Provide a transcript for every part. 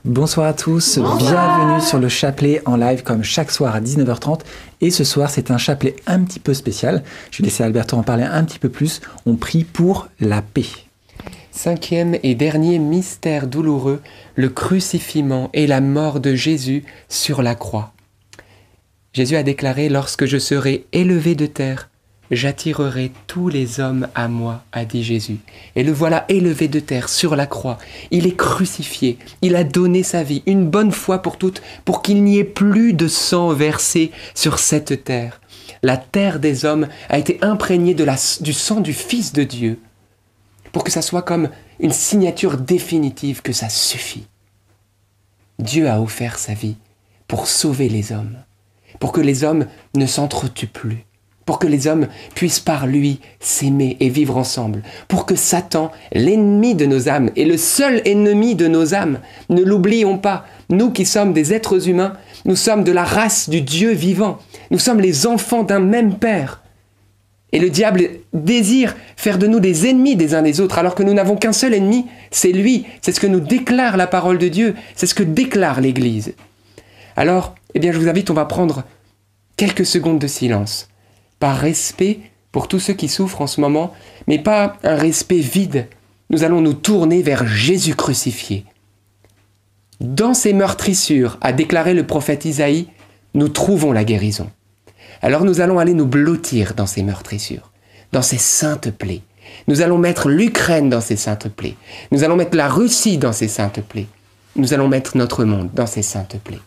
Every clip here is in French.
Bonsoir à tous, Bonsoir. Bienvenue sur le chapelet en live comme chaque soir à 19h30. Et ce soir, c'est un chapelet un petit peu spécial. Je vais laisser Alberto en parler un petit peu plus. On prie pour la paix. Cinquième et dernier mystère douloureux, le crucifixion et la mort de Jésus sur la croix. Jésus a déclaré « Lorsque je serai élevé de terre, j'attirerai tous les hommes à moi », a dit Jésus. Et le voilà élevé de terre sur la croix. Il est crucifié. Il a donné sa vie une bonne fois pour toutes pour qu'il n'y ait plus de sang versé sur cette terre. La terre des hommes a été imprégnée du sang du Fils de Dieu pour que ça soit comme une signature définitive que ça suffit. Dieu a offert sa vie pour sauver les hommes, pour que les hommes ne s'entretuent plus, pour que les hommes puissent par lui s'aimer et vivre ensemble, pour que Satan, l'ennemi de nos âmes, et le seul ennemi de nos âmes, ne l'oublions pas, nous qui sommes des êtres humains, nous sommes de la race du Dieu vivant, nous sommes les enfants d'un même Père. Et le diable désire faire de nous des ennemis des uns des autres, alors que nous n'avons qu'un seul ennemi, c'est lui, c'est ce que nous déclare la parole de Dieu, c'est ce que déclare l'Église. Alors, je vous invite, on va prendre quelques secondes de silence, par respect pour tous ceux qui souffrent en ce moment, mais pas un respect vide. Nous allons nous tourner vers Jésus crucifié. Dans ses meurtrissures, a déclaré le prophète Isaïe, nous trouvons la guérison. Alors nous allons aller nous blottir dans ces meurtrissures, dans ces saintes plaies. Nous allons mettre l'Ukraine dans ces saintes plaies. Nous allons mettre la Russie dans ces saintes plaies. Nous allons mettre notre monde dans ces saintes plaies.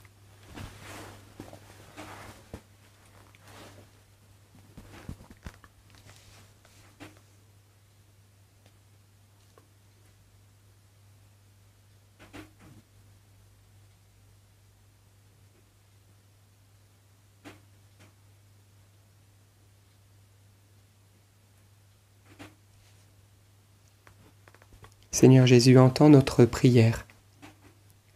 Seigneur Jésus, entends notre prière,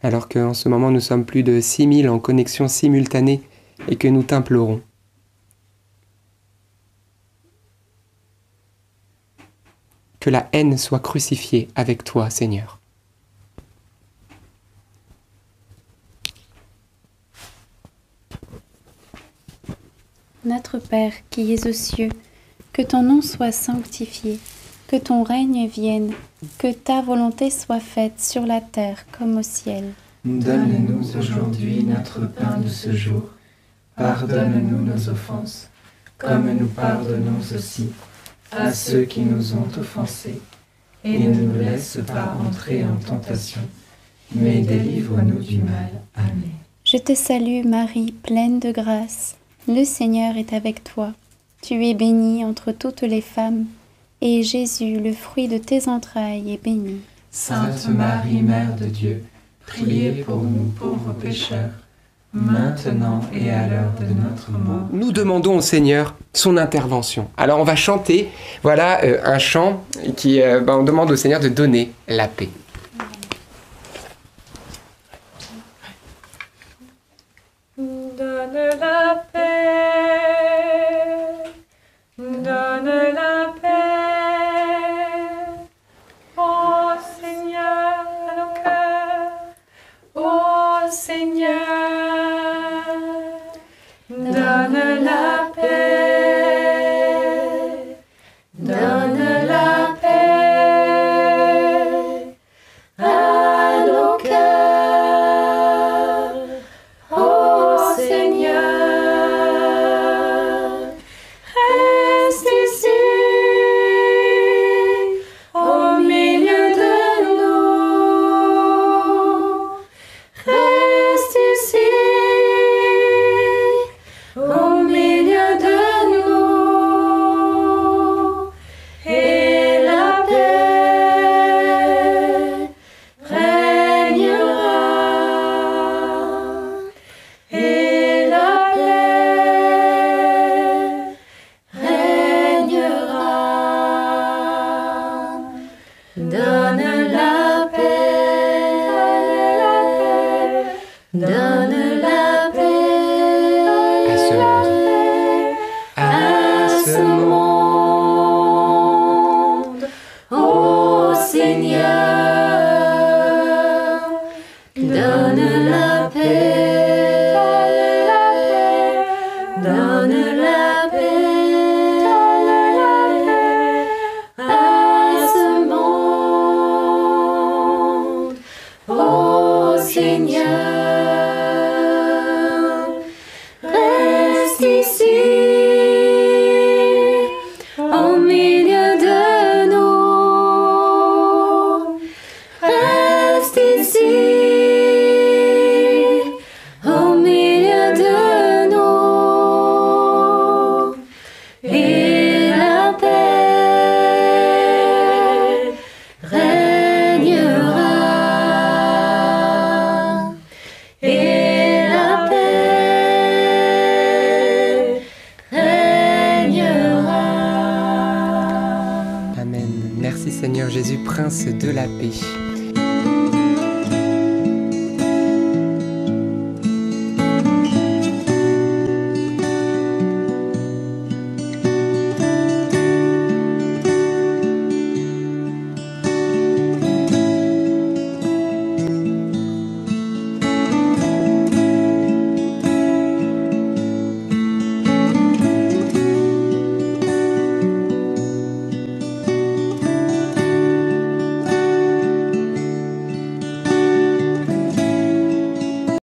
alors qu'en ce moment nous sommes plus de 6000 en connexion simultanée et que nous t'implorons. Que la haine soit crucifiée avec toi, Seigneur. Notre Père qui es aux cieux, que ton nom soit sanctifié, que ton règne vienne, que ta volonté soit faite sur la terre comme au ciel. Donne-nous aujourd'hui notre pain de ce jour. Pardonne-nous nos offenses, comme nous pardonnons aussi à ceux qui nous ont offensés. Et ne nous laisse pas entrer en tentation, mais délivre-nous du mal. Amen. Je te salue Marie, pleine de grâce. Le Seigneur est avec toi. Tu es bénie entre toutes les femmes, et Jésus, le fruit de tes entrailles, est béni. Sainte Marie, Mère de Dieu, priez pour nous pauvres pécheurs, maintenant et à l'heure de notre mort. Nous demandons au Seigneur son intervention. Alors on va chanter, voilà un chant qui, on demande au Seigneur de donner la paix. Donne la paix, donne la paix, ô Seigneur, à nos cœurs, ô Seigneur, donne la paix, donne la paix, Seigneur, reste ici, au milieu de nous. Reste ici, au milieu de nous. Et la paix régnera. Et la paix régnera. Amen. Merci Seigneur Jésus, Prince de la paix.